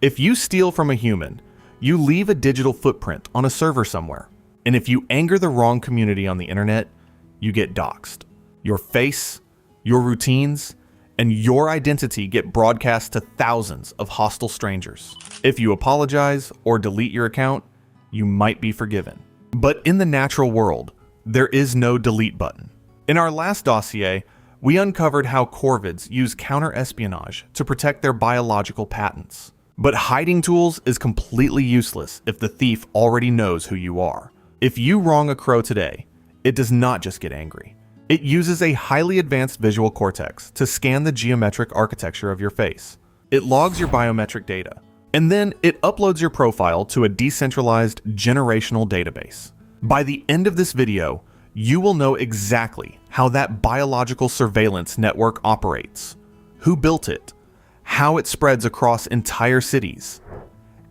If you steal from a human, you leave a digital footprint on a server somewhere. And if you anger the wrong community on the internet, you get doxxed. Your face, your routines, and your identity get broadcast to thousands of hostile strangers. If you apologize or delete your account, you might be forgiven. But in the natural world, there is no delete button. In our last dossier, we uncovered how corvids use counter-espionage to protect their biological patents. But hiding tools is completely useless if the thief already knows who you are. If you wrong a crow today, it does not just get angry. It uses a highly advanced visual cortex to scan the geometric architecture of your face. It logs your biometric data, and then it uploads your profile to a decentralized generational database. By the end of this video, you will know exactly how that biological surveillance network operates, who built it, how it spreads across entire cities,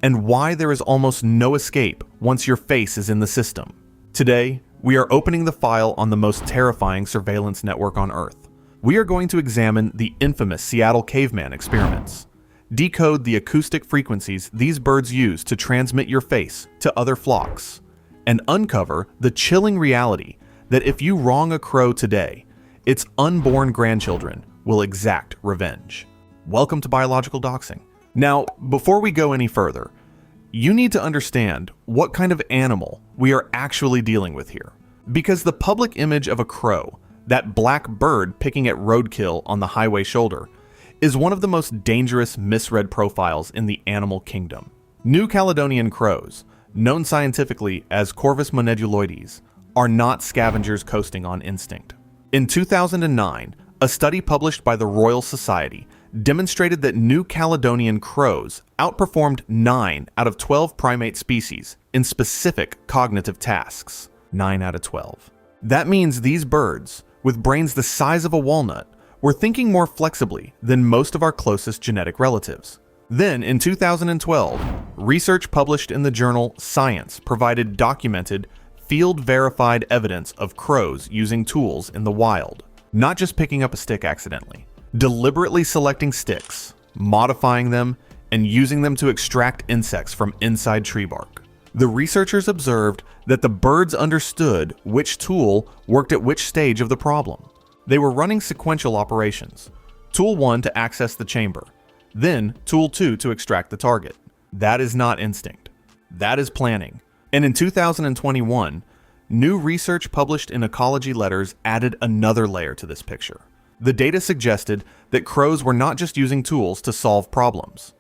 and why there is almost no escape once your face is in the system. Today, we are opening the file on the most terrifying surveillance network on Earth. We are going to examine the infamous Seattle Caveman Experiments, decode the acoustic frequencies these birds use to transmit your face to other flocks, and uncover the chilling reality that if you wrong a crow today, its unborn grandchildren will exact revenge. Welcome to Biological Doxxing. Now, before we go any further, you need to understand what kind of animal we are actually dealing with here. Because the public image of a crow, that black bird picking at roadkill on the highway shoulder, is one of the most dangerous misread profiles in the animal kingdom. New Caledonian crows, known scientifically as Corvus moneduloides, are not scavengers coasting on instinct. In 2009, a study published by the Royal Society demonstrated that New Caledonian crows outperformed 9 out of 12 primate species in specific cognitive tasks. 9 out of 12. That means these birds, with brains the size of a walnut, were thinking more flexibly than most of our closest genetic relatives. Then, in 2012, research published in the journal Science provided documented, field-verified evidence of crows using tools in the wild, not just picking up a stick accidentally. Deliberately selecting sticks, modifying them, and using them to extract insects from inside tree bark. The researchers observed that the birds understood which tool worked at which stage of the problem. They were running sequential operations. Tool 1 to access the chamber, then Tool 2 to extract the target. That is not instinct. That is planning. And in 2021, new research published in Ecology Letters added another layer to this picture. The data suggested that crows were not just using tools to solve problems.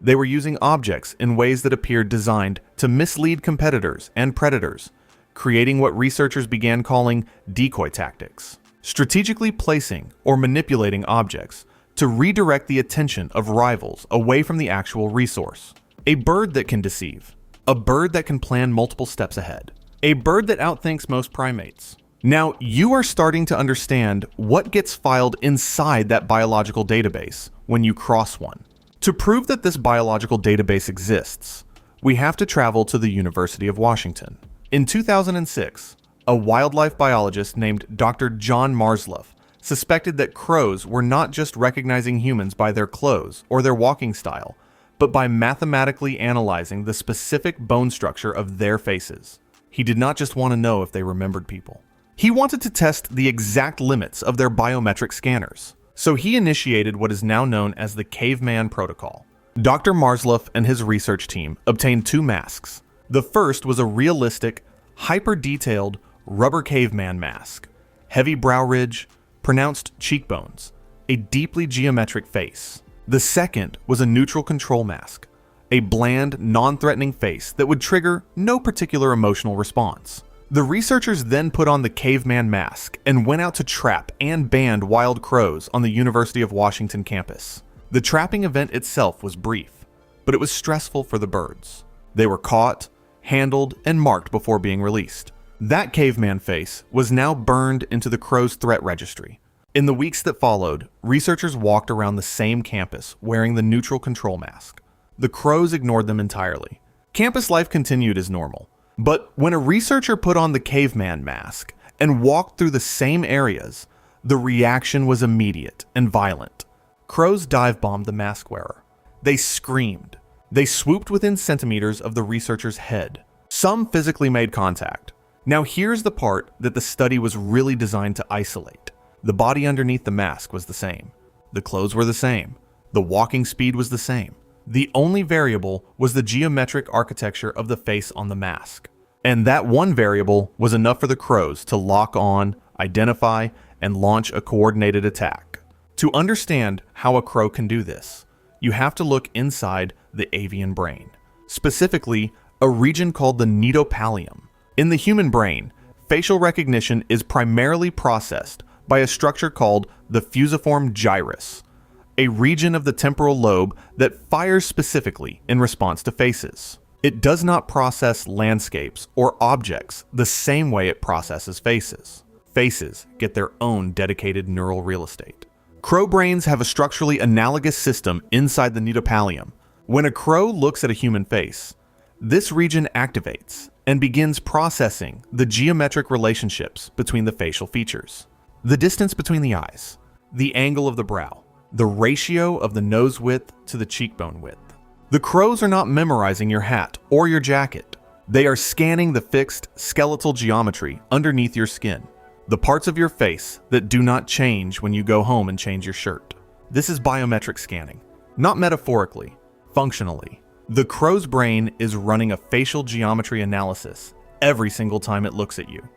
They were using objects in ways that appeared designed to mislead competitors and predators, creating what researchers began calling decoy tactics. Strategically placing or manipulating objects to redirect the attention of rivals away from the actual resource. A bird that can deceive. A bird that can plan multiple steps ahead. A bird that outthinks most primates. Now, you are starting to understand what gets filed inside that biological database when you cross one. To prove that this biological database exists, we have to travel to the University of Washington. In 2006, a wildlife biologist named Dr. John Marsloff suspected that crows were not just recognizing humans by their clothes or their walking style, but by mathematically analyzing the specific bone structure of their faces. He did not just want to know if they remembered people. He wanted to test the exact limits of their biometric scanners, so he initiated what is now known as the Caveman Protocol. Dr. Marsloff and his research team obtained 2 masks. The first was a realistic, hyper-detailed rubber caveman mask, heavy brow ridge, pronounced cheekbones, a deeply geometric face. The second was a neutral control mask, a bland, non-threatening face that would trigger no particular emotional response. The researchers then put on the caveman mask and went out to trap and band wild crows on the University of Washington campus. The trapping event itself was brief, but it was stressful for the birds. They were caught, handled, and marked before being released. That caveman face was now burned into the crow's threat registry. In the weeks that followed, researchers walked around the same campus wearing the neutral control mask. The crows ignored them entirely. Campus life continued as normal. But when a researcher put on the caveman mask and walked through the same areas, the reaction was immediate and violent. Crows dive-bombed the mask wearer. They screamed, They swooped within centimeters of the researcher's head. Some physically made contact. Now here's the part that the study was really designed to isolate. The body underneath the mask was the same. The clothes were the same. The walking speed was the same. The only variable was the geometric architecture of the face on the mask. And that one variable was enough for the crows to lock on, identify, and launch a coordinated attack. To understand how a crow can do this, you have to look inside the avian brain, specifically a region called the nidopallium. In the human brain, facial recognition is primarily processed by a structure called the fusiform gyrus, a region of the temporal lobe that fires specifically in response to faces. It does not process landscapes or objects the same way it processes faces. Faces get their own dedicated neural real estate. Crow brains have a structurally analogous system inside the nidopallium. When a crow looks at a human face, this region activates and begins processing the geometric relationships between the facial features. The distance between the eyes, the angle of the brow, the ratio of the nose width to the cheekbone width. The crows are not memorizing your hat or your jacket. They are scanning the fixed skeletal geometry underneath your skin, the parts of your face that do not change when you go home and change your shirt. This is biometric scanning, not metaphorically, functionally. The crow's brain is running a facial geometry analysis every single time it looks at you,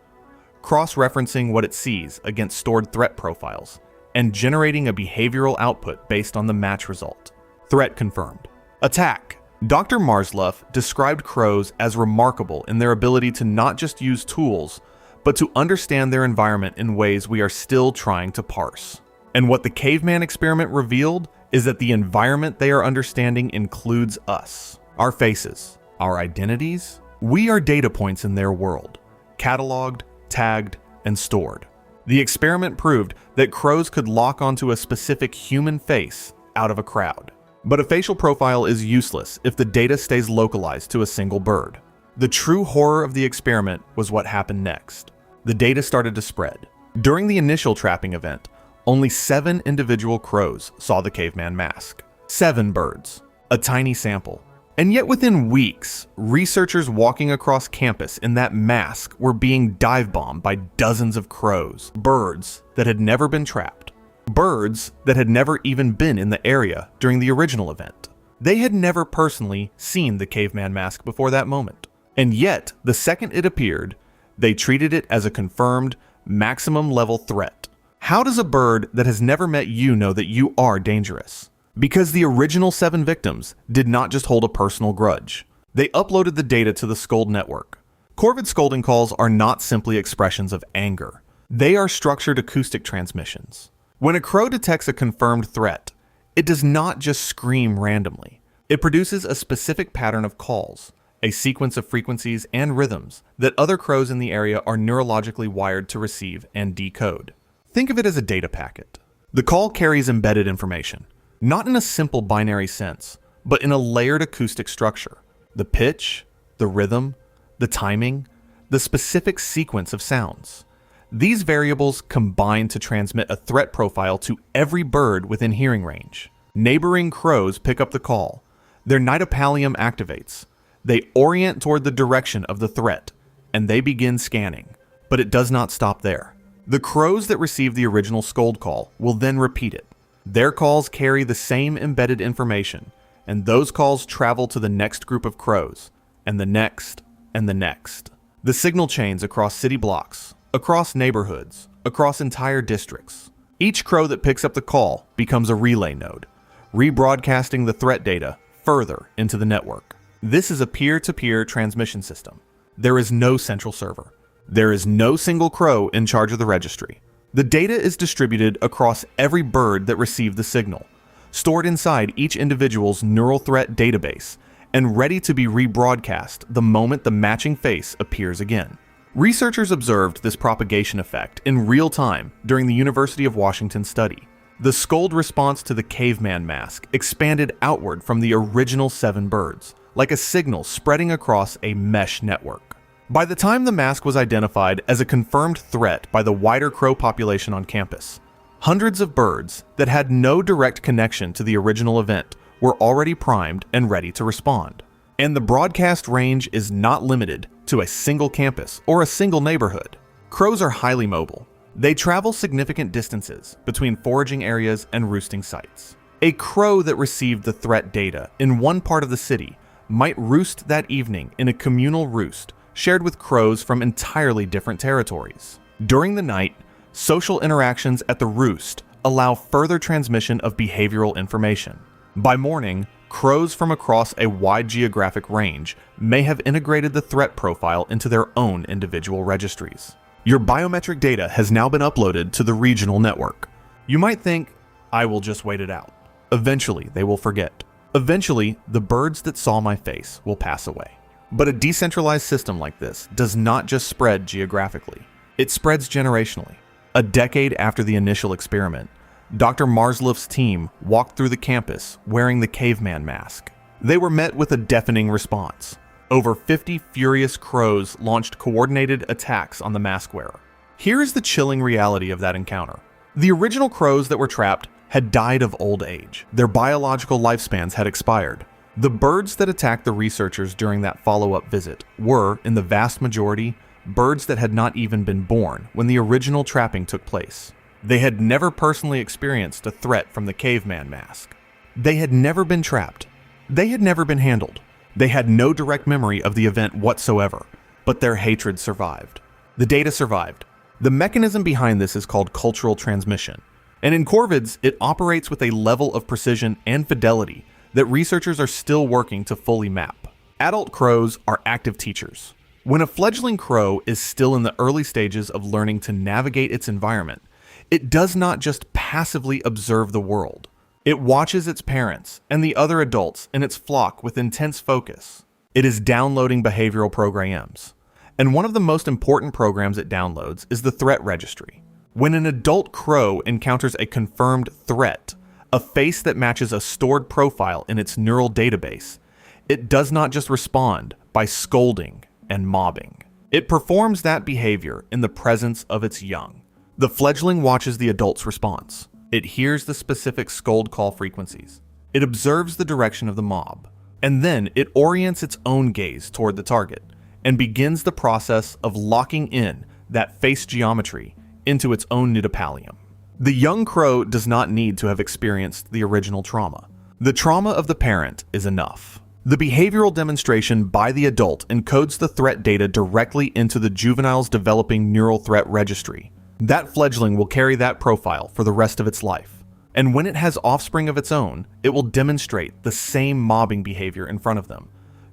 cross-referencing what it sees against stored threat profiles, and generating a behavioral output based on the match result. Threat confirmed. Attack. Dr. Marsluff described crows as remarkable in their ability to not just use tools, but to understand their environment in ways we are still trying to parse. And what the caveman experiment revealed is that the environment they are understanding includes us, our faces, our identities. We are data points in their world, cataloged, tagged, and stored. The experiment proved that crows could lock onto a specific human face out of a crowd. But a facial profile is useless if the data stays localized to a single bird. The true horror of the experiment was what happened next. The data started to spread. During the initial trapping event, only 7 individual crows saw the caveman mask. 7 birds, a tiny sample. And yet within weeks, researchers walking across campus in that mask were being dive-bombed by dozens of crows, birds that had never been trapped, birds that had never even been in the area during the original event. They had never personally seen the caveman mask before that moment. And yet, the second it appeared, they treated it as a confirmed, maximum level threat. How does a bird that has never met you know that you are dangerous? Because the original 7 victims did not just hold a personal grudge. They uploaded the data to the Scold network. Corvid scolding calls are not simply expressions of anger. They are structured acoustic transmissions. When a crow detects a confirmed threat, it does not just scream randomly. It produces a specific pattern of calls, a sequence of frequencies and rhythms that other crows in the area are neurologically wired to receive and decode. Think of it as a data packet. The call carries embedded information, not in a simple binary sense, but in a layered acoustic structure. The pitch, the rhythm, the timing, the specific sequence of sounds. These variables combine to transmit a threat profile to every bird within hearing range. Neighboring crows pick up the call. Their nidopallium activates. They orient toward the direction of the threat, and they begin scanning. But it does not stop there. The crows that receive the original scold call will then repeat it. Their calls carry the same embedded information, and those calls travel to the next group of crows, and the next, and the next. The signal chains across city blocks, across neighborhoods, across entire districts. Each crow that picks up the call becomes a relay node, rebroadcasting the threat data further into the network. This is a peer-to-peer transmission system. There is no central server. There is no single crow in charge of the registry. The data is distributed across every bird that received the signal, stored inside each individual's neural threat database, and ready to be rebroadcast the moment the matching face appears again. Researchers observed this propagation effect in real time during the University of Washington study. The scold response to the caveman mask expanded outward from the original 7 birds, like a signal spreading across a mesh network. By the time the mask was identified as a confirmed threat by the wider crow population on campus, hundreds of birds that had no direct connection to the original event were already primed and ready to respond. And the broadcast range is not limited to a single campus or a single neighborhood. Crows are highly mobile. They travel significant distances between foraging areas and roosting sites. A crow that received the threat data in one part of the city might roost that evening in a communal roost shared with crows from entirely different territories. During the night, social interactions at the roost allow further transmission of behavioral information. By morning, crows from across a wide geographic range may have integrated the threat profile into their own individual registries. Your biometric data has now been uploaded to the regional network. You might think, I will just wait it out. Eventually, they will forget. Eventually, the birds that saw my face will pass away. But a decentralized system like this does not just spread geographically. It spreads generationally. A decade after the initial experiment, Dr. Marsloff's team walked through the campus wearing the caveman mask. They were met with a deafening response. Over 50 furious crows launched coordinated attacks on the mask wearer. Here is the chilling reality of that encounter. The original crows that were trapped had died of old age. Their biological lifespans had expired. The birds that attacked the researchers during that follow-up visit were, in the vast majority, birds that had not even been born when the original trapping took place. They had never personally experienced a threat from the caveman mask. They had never been trapped. They had never been handled. They had no direct memory of the event whatsoever, but their hatred survived. The data survived. The mechanism behind this is called cultural transmission. And in corvids, it operates with a level of precision and fidelity that researchers are still working to fully map. Adult crows are active teachers. When a fledgling crow is still in the early stages of learning to navigate its environment, it does not just passively observe the world. It watches its parents and the other adults in its flock with intense focus. It is downloading behavioral programs. And one of the most important programs it downloads is the threat registry. When an adult crow encounters a confirmed threat, a face that matches a stored profile in its neural database, it does not just respond by scolding and mobbing. It performs that behavior in the presence of its young. The fledgling watches the adult's response. It hears the specific scold call frequencies. It observes the direction of the mob. And then it orients its own gaze toward the target and begins the process of locking in that face geometry into its own nidipallium. The young crow does not need to have experienced the original trauma. The trauma of the parent is enough. The behavioral demonstration by the adult encodes the threat data directly into the juvenile's developing neural threat registry. That fledgling will carry that profile for the rest of its life. And when it has offspring of its own, it will demonstrate the same mobbing behavior in front of them,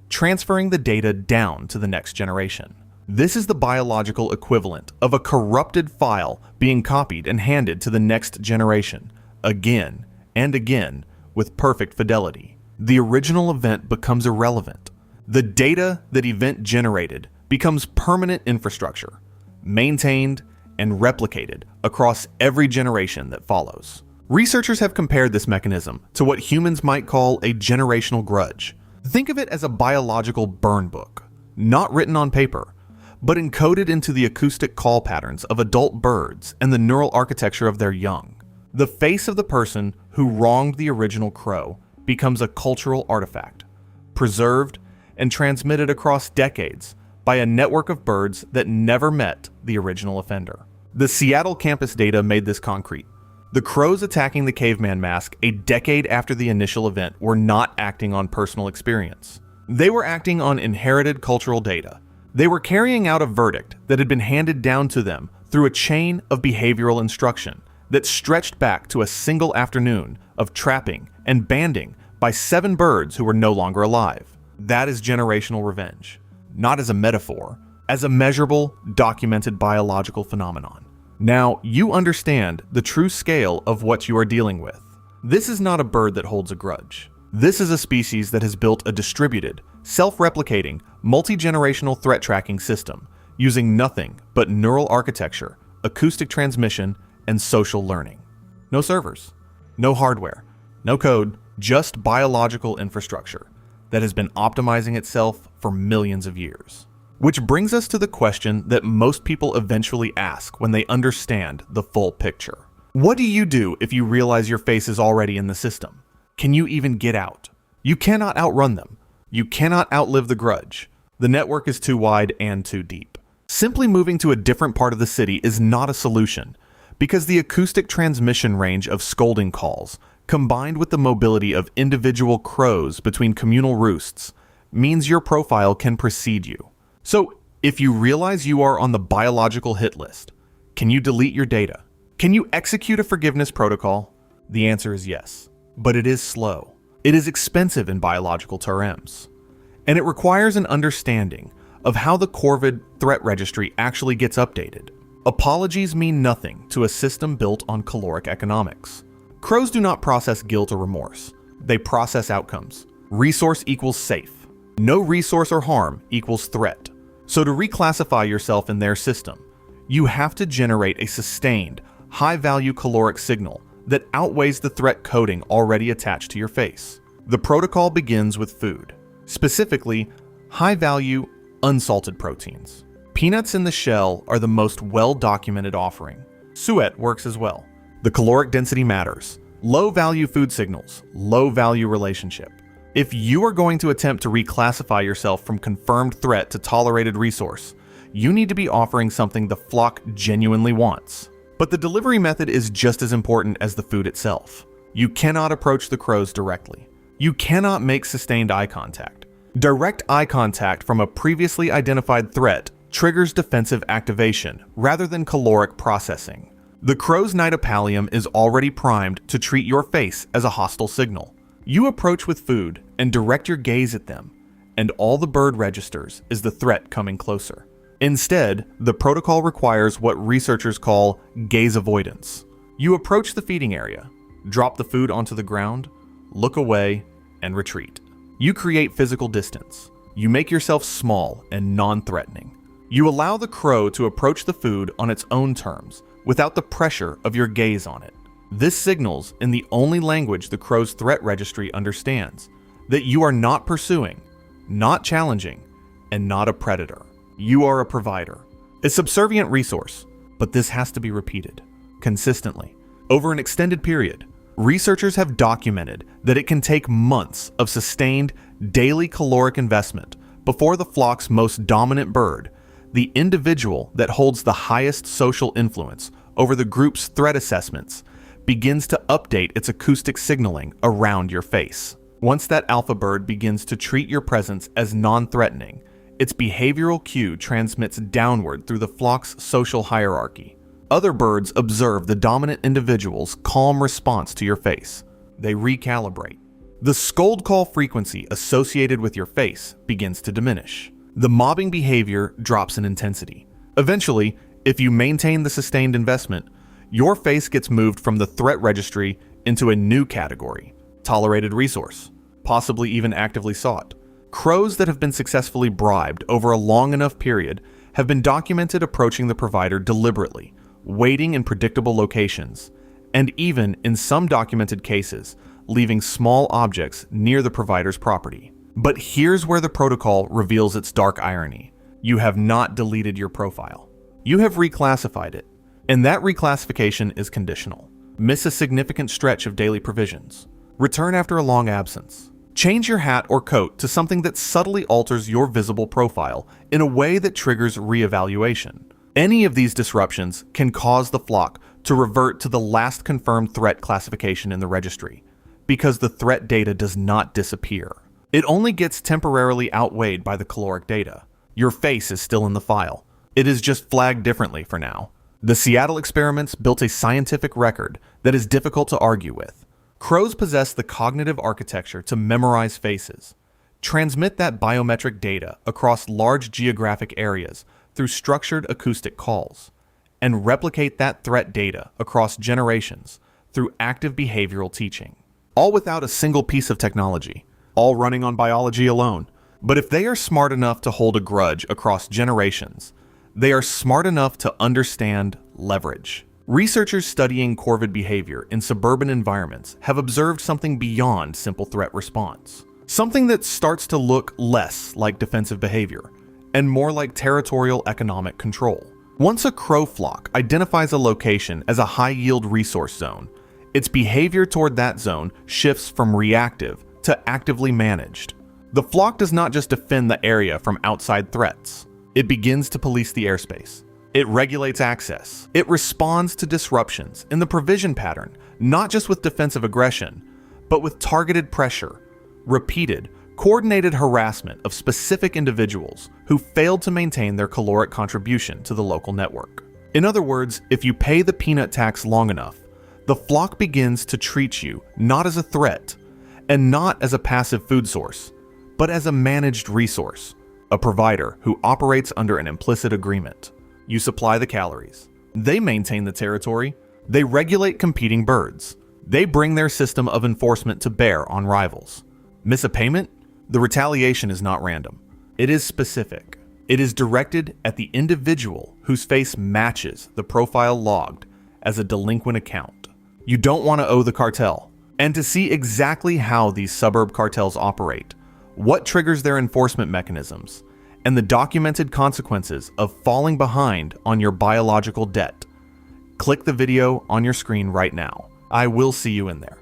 transferring the data down to the next generation. This is the biological equivalent of a corrupted file being copied and handed to the next generation, again and again, with perfect fidelity. The original event becomes irrelevant. The data that event generated becomes permanent infrastructure, maintained and replicated across every generation that follows. Researchers have compared this mechanism to what humans might call a generational grudge. Think of it as a biological burn book, not written on paper, but encoded into the acoustic call patterns of adult birds and the neural architecture of their young. The face of the person who wronged the original crow becomes a cultural artifact, preserved and transmitted across decades by a network of birds that never met the original offender. The Seattle campus data made this concrete. The crows attacking the caveman mask a decade after the initial event were not acting on personal experience. They were acting on inherited cultural data. They were carrying out a verdict that had been handed down to them through a chain of behavioral instruction that stretched back to a single afternoon of trapping and banding by 7 birds who were no longer alive. That is generational revenge, not as a metaphor, as a measurable, documented biological phenomenon. Now, you understand the true scale of what you are dealing with. This is not a bird that holds a grudge. This is a species that has built a distributed, self-replicating, multi-generational threat tracking system using nothing but neural architecture, acoustic transmission, and social learning. No servers, no hardware, no code, just biological infrastructure that has been optimizing itself for millions of years. Which brings us to the question that most people eventually ask when they understand the full picture. What do you do if you realize your face is already in the system? Can you even get out? You cannot outrun them. You cannot outlive the grudge. The network is too wide and too deep. Simply moving to a different part of the city is not a solution, because the acoustic transmission range of scolding calls, combined with the mobility of individual crows between communal roosts, means your profile can precede you. So, if you realize you are on the biological hit list, can you delete your data? Can you execute a forgiveness protocol? The answer is yes, but it is slow. It is expensive in biological terms, and it requires an understanding of how the corvid threat registry actually gets updated. Apologies mean nothing to a system built on caloric economics. Crows do not process guilt or remorse. They process outcomes. Resource equals safe. No resource or harm equals threat. So to reclassify yourself in their system, you have to generate a sustained, high-value caloric signal that outweighs the threat coding already attached to your face. The protocol begins with food, specifically high-value, unsalted proteins. Peanuts in the shell are the most well-documented offering. Suet works as well. The caloric density matters. Low-value food signals, low-value relationship. If you are going to attempt to reclassify yourself from confirmed threat to tolerated resource, you need to be offering something the flock genuinely wants. But the delivery method is just as important as the food itself. You cannot approach the crows directly. You cannot make sustained eye contact. Direct eye contact from a previously identified threat triggers defensive activation rather than caloric processing. The crow's nitopallium is already primed to treat your face as a hostile signal. You approach with food and direct your gaze at them, and all the bird registers is the threat coming closer. Instead, the protocol requires what researchers call gaze avoidance. You approach the feeding area, drop the food onto the ground, look away, and retreat. You create physical distance. You make yourself small and non-threatening. You allow the crow to approach the food on its own terms, without the pressure of your gaze on it. This signals, in the only language the crow's threat registry understands, that you are not pursuing, not challenging, and not a predator. You are a provider, a subservient resource, but this has to be repeated, consistently, over an extended period. Researchers have documented that it can take months of sustained, daily caloric investment before the flock's most dominant bird, the individual that holds the highest social influence over the group's threat assessments, begins to update its acoustic signaling around your face. Once that alpha bird begins to treat your presence as non-threatening, its behavioral cue transmits downward through the flock's social hierarchy. Other birds observe the dominant individual's calm response to your face. They recalibrate. The scold call frequency associated with your face begins to diminish. The mobbing behavior drops in intensity. Eventually, if you maintain the sustained investment, your face gets moved from the threat registry into a new category, tolerated resource, possibly even actively sought. Crows that have been successfully bribed over a long enough period have been documented approaching the provider deliberately, waiting in predictable locations, and even, in some documented cases, leaving small objects near the provider's property. But here's where the protocol reveals its dark irony. You have not deleted your profile. You have reclassified it. And that reclassification is conditional. Miss a significant stretch of daily provisions. Return after a long absence. Change your hat or coat to something that subtly alters your visible profile in a way that triggers reevaluation. Any of these disruptions can cause the flock to revert to the last confirmed threat classification in the registry, because the threat data does not disappear. It only gets temporarily outweighed by the caloric data. Your face is still in the file. It is just flagged differently for now. The Seattle Experiments built a scientific record that is difficult to argue with. Crows possess the cognitive architecture to memorize faces, transmit that biometric data across large geographic areas through structured acoustic calls, and replicate that threat data across generations through active behavioral teaching. All without a single piece of technology, all running on biology alone. But if they are smart enough to hold a grudge across generations, they are smart enough to understand leverage. Researchers studying corvid behavior in suburban environments have observed something beyond simple threat response. Something that starts to look less like defensive behavior and more like territorial economic control. Once a crow flock identifies a location as a high-yield resource zone, its behavior toward that zone shifts from reactive to actively managed. The flock does not just defend the area from outside threats. It begins to police the airspace. It regulates access. It responds to disruptions in the provision pattern, not just with defensive aggression, but with targeted pressure, repeated, coordinated harassment of specific individuals who failed to maintain their caloric contribution to the local network. In other words, if you pay the peanut tax long enough, the flock begins to treat you not as a threat and not as a passive food source, but as a managed resource, a provider who operates under an implicit agreement. You supply the calories. They maintain the territory. They regulate competing birds. They bring their system of enforcement to bear on rivals. Miss a payment? The retaliation is not random. It is specific. It is directed at the individual whose face matches the profile logged as a delinquent account. You don't want to owe the cartel. And to see exactly how these suburb cartels operate, what triggers their enforcement mechanisms, and the documented consequences of falling behind on your biological debt, click the video on your screen right now. I will see you in there.